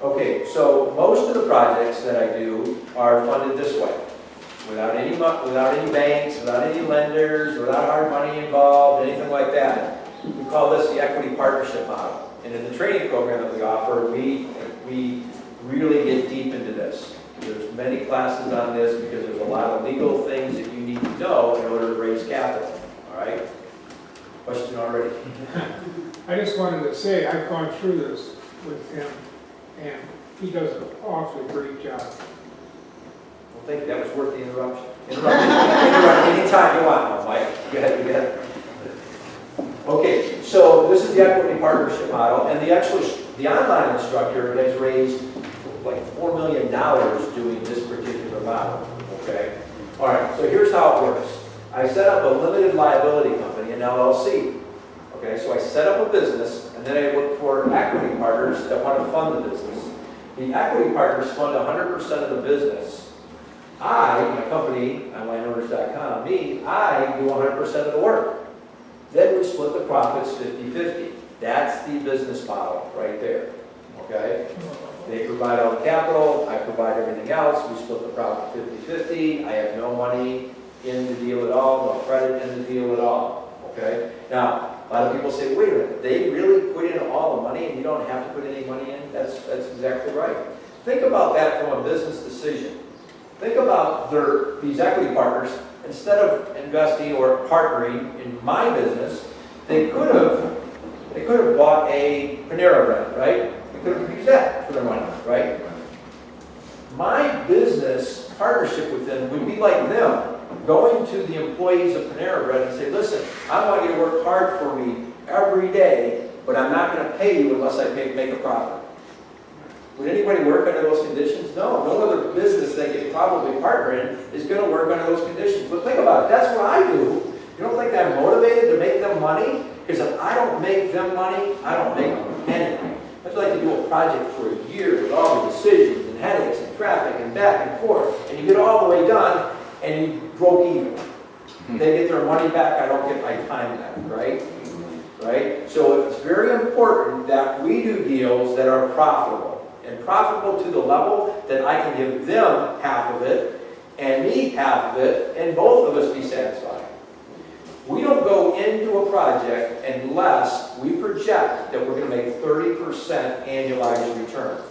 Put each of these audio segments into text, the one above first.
Okay, so most of the projects that I do are funded this way. Without any banks, without any lenders, without hard money involved, anything like that. We call this the equity partnership model. And in the training program that we offer, we really get deep into this. There's many classes on this because there's a lot of legal things that you need to know in order to raise capital. All right? Question already? I just wanted to say, I've gone through this with him, and he does an awfully great job. Well, thank you. That was worth the interruption. Interrupt anytime you want, Mike. Go ahead. Okay, so this is the equity partnership model, and the online instructor has raised like $4 million doing this particular model. Okay. All right. So here's how it works. I set up a limited liability company, an LLC. Okay. So I set up a business, and then I look for equity partners that want to fund the business. The equity partners fund 100% of the business. My company, onlineowners.com, I do 100% of the work. Then we split the profits 50-50. That's the business model right there. Okay? They provide all the capital, I provide everything else, we split the profit 50-50. I have no money in the deal at all, no credit in the deal at all. Okay? Now, a lot of people say, wait a minute, they really put in all the money and you don't have to put any money in? That's exactly right. Think about that from a business decision. Think about these equity partners, instead of investing or partnering in my business, they could have bought a Panera Bread, right? They could have used that for their money, right? My business partnership with them would be like them going to the employees of Panera Bread and say, listen, I want you to work hard for me every day, but I'm not going to pay you unless I make a profit. Would anybody work under those conditions? No. No other business they could probably partner in is going to work under those conditions. But think about it. That's what I do. You don't think I'm motivated to make them money? Because if I don't make them money, I don't make them anything. I'd like to do a project for a year with all the decisions and headaches and traffic and back and forth. And you get all the way done and you broke even. They get their money back, I don't get my time back, right? Right? So it's very important that we do deals that are profitable. And profitable to the level that I can give them half of it and me half of it and both of us be satisfied. We don't go into a project unless we project that we're going to make 30% annualized return.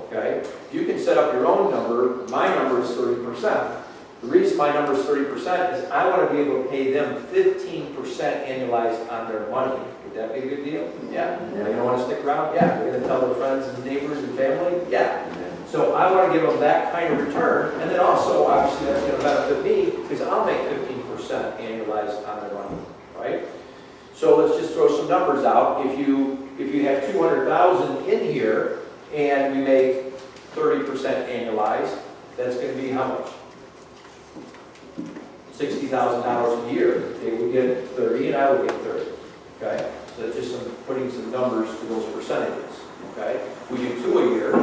Okay? You can set up your own number. My number is 30%. The reason my number is 30% is I want to be able to pay them 15% annualized on their money. Would that be a good deal? Yeah. They don't want to stick around? Yeah. They're going to tell their friends and neighbors and family? Yeah. So I want to give them that kind of return. And then also, obviously, that's going to benefit me because I'll make 15% annualized on their money. Right? So let's just throw some numbers out. If you have 200,000 in here and we make 30% annualized, that's going to be how much? $60,000 a year. They would get 30 and I would get 30. Okay? So that's just putting some numbers to those percentages. Okay? If we do 2 a year,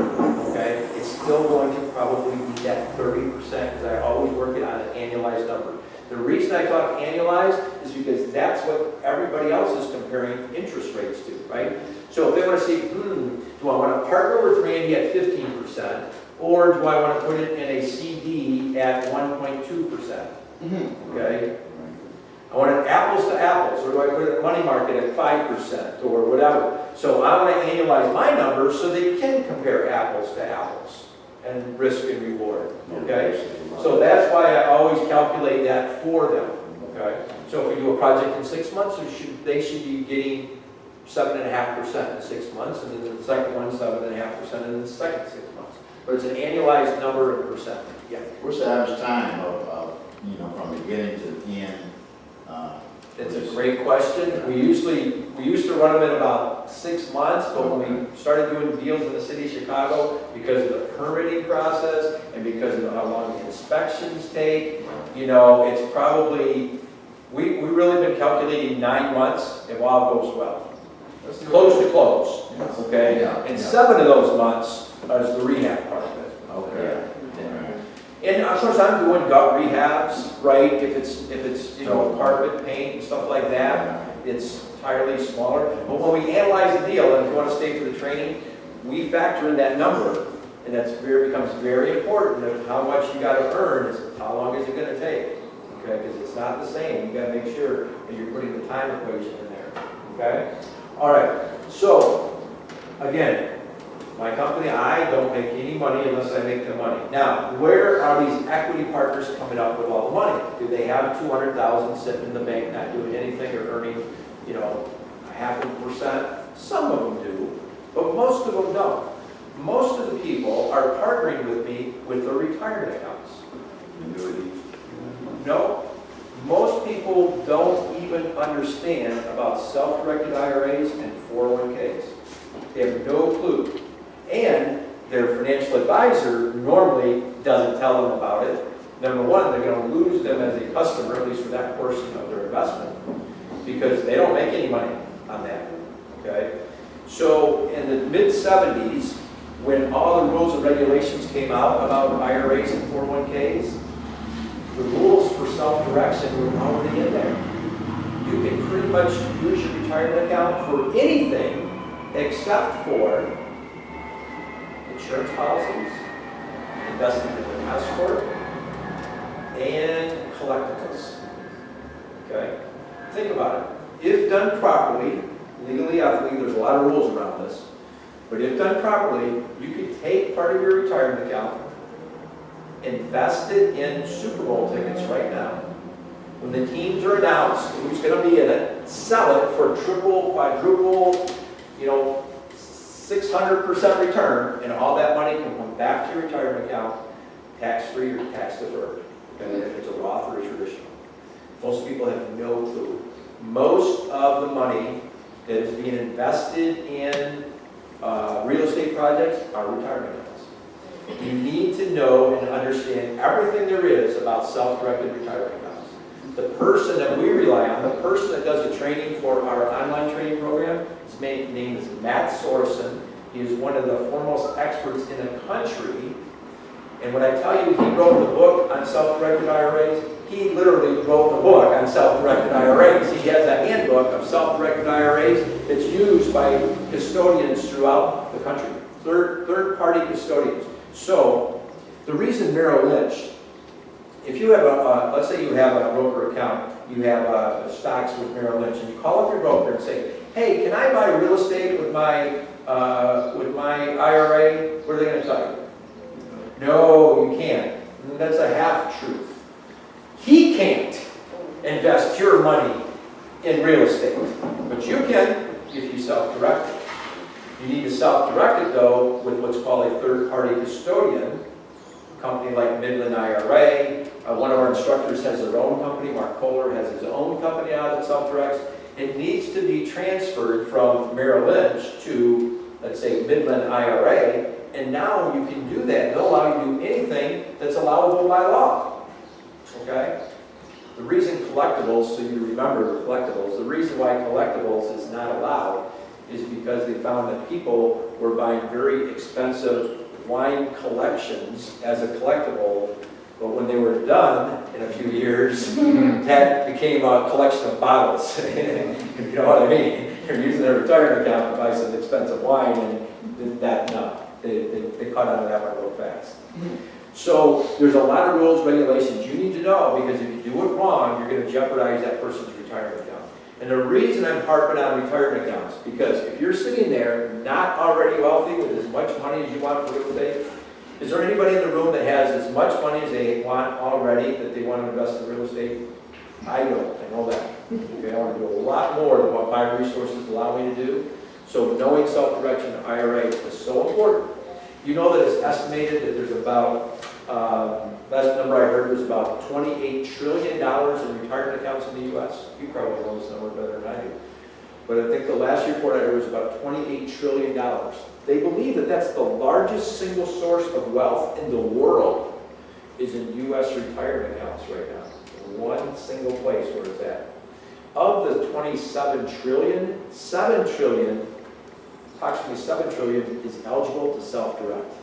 okay, it's still going to probably be that 30% because I always work it on an annualized number. The reason I talk annualized is because that's what everybody else is comparing interest rates to, right? So if they want to see, do I want to partner with Randy at 15% or do I want to put it in a CD at 1.2%? Okay? I want it apples to apples, or do I put it in money market at 5% or whatever? So I want to annualize my numbers so they can compare apples to apples and risk and reward. Okay? So that's why I always calculate that for them. Okay? So if we do a project in 6 months, they should be getting 7.5% in 6 months, and then the second one 7.5% in the second 6 months. But it's an annualized number of percent. Yeah. What's the average time of from beginning to the end? It's a great question. We used to run them in about 6 months, but when we started doing deals in the city of Chicago, because of the permitting process and because of how long the inspections take, it's probably, we've really been calculating 9 months if all goes well. Close to close, okay? And 7 of those months is the rehab part of it. Okay. And of course, I'm doing gut rehabs, right? If it's carpet, paint, and stuff like that, it's entirely smaller. But when we analyze the deal, and if you want to stay for the training, we factor in that number, and that's becomes very important of how much you got to earn, is how long is it going to take, okay? Because it's not the same. You got to make sure that you're putting the time equation in there, okay? All right, so again, my company, I don't make any money unless I make the money. Now, where are these equity partners coming up with all the money? Do they have 200,000 sitting in the bank not doing anything or earning, you know, 0.5%? Some of them do, but most of them don't. Most of the people are partnering with me with their retirement accounts. No, most people don't even understand about self-directed IRAs and 401ks. They have no clue. And their financial advisor normally doesn't tell them about it. Number one, they're going to lose them as a customer, at least for that portion of their investment, because they don't make any money on that, okay? So in the mid-70s, when all the rules and regulations came out about IRAs and 401ks, the rules for self-direction were already in there. You can pretty much use your retirement account for anything except for insurance policies, investment in an escort, and collectibles. Okay? Think about it. If done properly, legally, ethically, there's a lot of rules around this, but if done properly, you could take part of your retirement account, invest it in Super Bowl tickets right now. When the teams are announced, who's going to be in it, sell it for triple, quadruple, 600% return, and all that money can come back to your retirement account, tax-free or tax-deferred, okay, if it's a Roth or a traditional. Most people have no clue. Most of the money that is being invested in real estate projects are retirement accounts. You need to know and understand everything there is about self-directed retirement accounts. The person that we rely on, the person that does the training for our online training program, his name is Matt Sorensen. He is one of the foremost experts in the country. And when I tell you he wrote the book on self-directed IRAs, he literally wrote the book on self-directed IRAs. He has a handbook of self-directed IRAs that's used by custodians throughout the country, third-party custodians. So the reason Merrill Lynch, if you have let's say you have a broker account, you have stocks with Merrill Lynch, and you call up your broker and say, hey, can I buy real estate with my IRA? What are they going to tell you? No, you can't. And that's a half-truth. He can't invest your money in real estate, but you can if you self-direct it. You need to self-direct it, though, with what's called a third-party custodian, a company like Midland IRA. One of our instructors has their own company. Mark Kohler has his own company out that self-directs. It needs to be transferred from Merrill Lynch to, let's say, Midland IRA, and now you can do that. They'll allow you to do anything that's allowable by law. Okay? The reason collectibles, so you remember the collectibles, the reason why collectibles is not allowed is because they found that people were buying very expensive wine collections as a collectible, but when they were done in a few years, that became a collection of bottles. You know what I mean? You're using their retirement account to buy some expensive wine, and they cut out of that one real fast. So there's a lot of rules, regulations you need to know, because if you do it wrong, you're going to jeopardize that person's retirement account. And the reason I'm harping on retirement accounts, because if you're sitting there not already wealthy with as much money as you want for real estate, is there anybody in the room that has as much money as they want already that they want to invest in real estate? I don't. I know that. Okay, I want to do a lot more than what my resources allow me to do. So knowing self-direction IRA is so important. You know that it's estimated that there's about, last number I heard was about $28 trillion in retirement accounts in the U.S. You probably know this number better than I do. But I think the last report I heard was about $28 trillion. They believe that that's the largest single source of wealth in the world is in U.S. retirement accounts right now. One single place where it's at. Of the 27 trillion, 7 trillion, approximately 7 trillion is eligible to self-direct.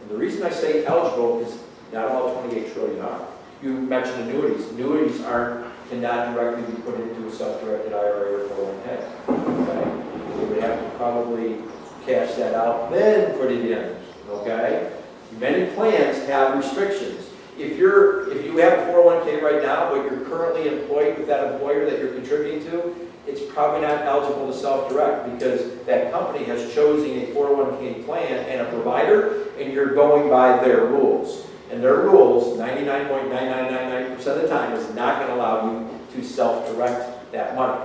And the reason I say eligible is not all 28 trillion are. You mentioned annuities. Annuities cannot directly be put into a self-directed IRA or 401k. Okay? They would have to probably cash that out, then put it in, okay? Many plans have restrictions. If you have a 401k right now, but you're currently employed with that employer that you're contributing to, it's probably not eligible to self-direct because that company has chosen a 401k plan and a provider, and you're going by their rules. And their rules, 99.9999% of the time, is not going to allow you to self-direct that money.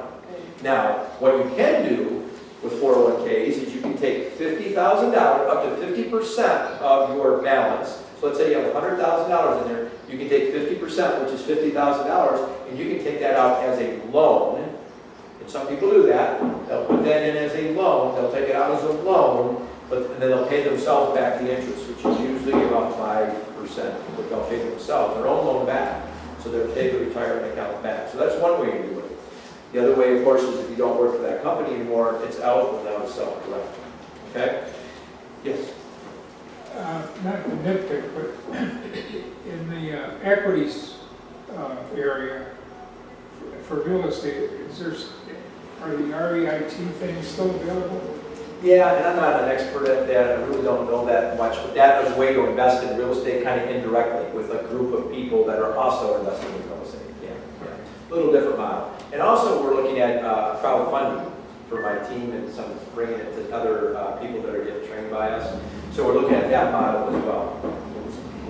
Now, what you can do with 401ks is you can take $50,000, up to 50% of your balance. So let's say you have $100,000 in there, you can take 50%, which is $50,000, and you can take that out as a loan. And some people do that. They'll put that in as a loan. They'll take it out as a loan, and then they'll pay themselves back the interest, which is usually about 5%. But they'll pay themselves their own loan back. So they'll take the retirement account back. So that's one way to do it. The other way, of course, is if you don't work for that company anymore, it's eligible now to self-direct. Okay? Yes? Not to nitpick, but in the equities area for real estate, are the REIT things still available? Yeah, and I'm not an expert at that. I really don't know that much. But that is a way to invest in real estate kind of indirectly with a group of people that are also investing in real estate. Yeah. A little different model. And also we're looking at crowdfunding for my team and some bringing it to other people that are getting trained by us. So we're looking at that model as well.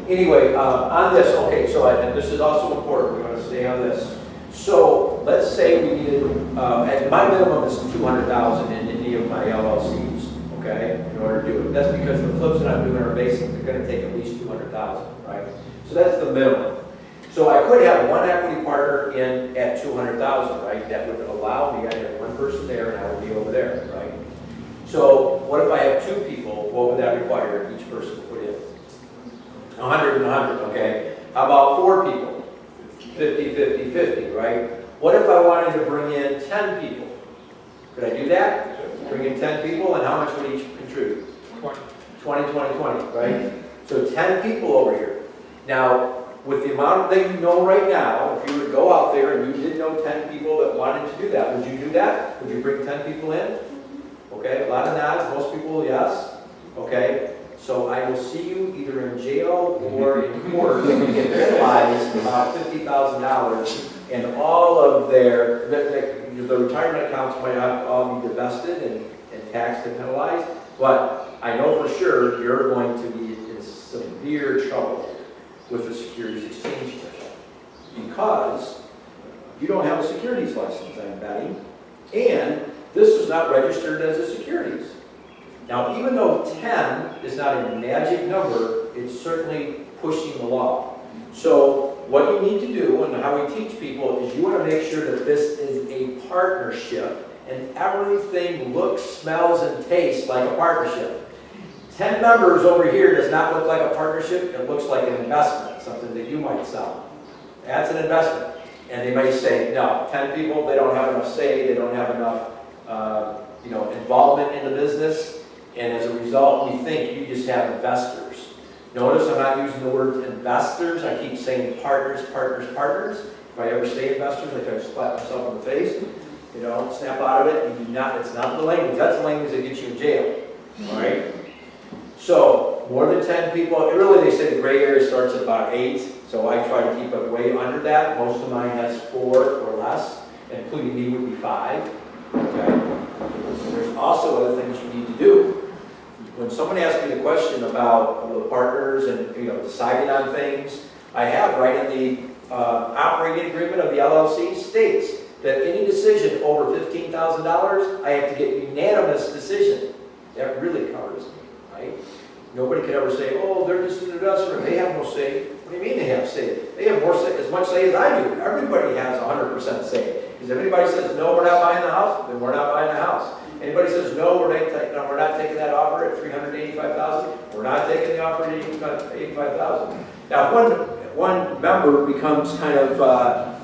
Anyway, on this, okay, so and this is also important. We're going to stay on this. So let's say we needed, and my minimum is $200,000 in any of my LLCs, okay, in order to do it. That's because the flips that I'm doing are basic. They're going to take at least $200,000, right? So that's the minimum. So I could have one equity partner in at $200,000, right? That would allow me, I have one person there and I would be over there, right? So what if I have two people? What would that require each person to put in? 100 and 100, okay? How about four people? 50, 50, 50, right? What if I wanted to bring in 10 people? Could I do that? Bring in 10 people, and how much would each contribute? 20. 20, 20, 20, right? So 10 people over here. Now, with the amount that you know right now, if you were to go out there and you did know 10 people that wanted to do that, would you do that? Would you bring 10 people in? Okay, a lot of nods, most people, yes. Okay, so I will see you either in jail or in court and get penalized about $50,000, and all of the retirement accounts might have all be divested and taxed and penalized, but I know for sure you're going to be in severe trouble with the Securities Exchange Commission because you don't have a securities license, I'm betting, and this is not registered as a securities. Now, even though 10 is not a magic number, it's certainly pushing the law. So what you need to do, and how we teach people, is you want to make sure that this is a partnership, and everything looks, smells, and tastes like a partnership. 10 members over here does not look like a partnership. It looks like an investment, something that you might sell. That's an investment. And they may say, no, 10 people, they don't have enough say, they don't have enough involvement in the business. And as a result, we think you just have investors. Notice I'm not using the word investors. I keep saying partners, partners, partners. If I ever say investors, I try to slap myself in the face. Snap out of it. You do not. It's not the language. That's the language that gets you in jail. All right? So, more than 10 people. Really, they say the gray area starts at about 8. So I try to keep it way under that. Most of mine has 4 or less. Including me would be 5. Okay? So there's also other things you need to do. When someone asks me the question about the partners and deciding on things, I have right in the operating agreement of the LLC states that any decision over $15,000, I have to get unanimous decision. That really covers me, right? Nobody could ever say, oh, they're just an investor, they have no say. What do you mean they have say? They have more say, as much say as I do. Everybody has 100% say. Because if anybody says, no, we're not buying the house, then we're not buying the house. Anybody says, no, we're not taking that offer at $385,000, we're not taking the offer at $85,000. Now, if one member becomes kind of, I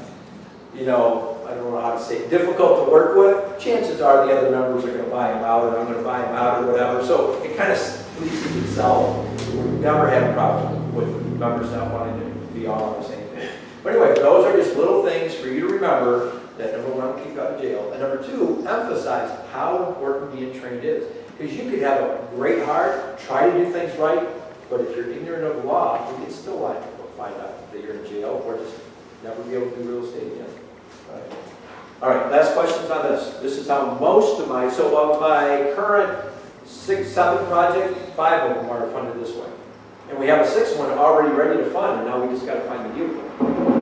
don't know how to say it, difficult to work with, chances are the other members are going to buy him out, or I'm going to buy him out, or whatever. So it kind of polices itself. We never have a problem with members not wanting to be all on the same page. But anyway, those are just little things for you to remember that number one, keep out of jail, and number two, emphasize how important being trained is. Because you could have a great heart, try to do things right, but if you're ignorant of law, you can still find out that you're in jail or just never be able to do real estate again. Right. All right, last questions on this. This is how most of my, so of my current 7 project, 5 of them are funded this way. And we have a 6th one already ready to fund, and now we just got to find the vehicle.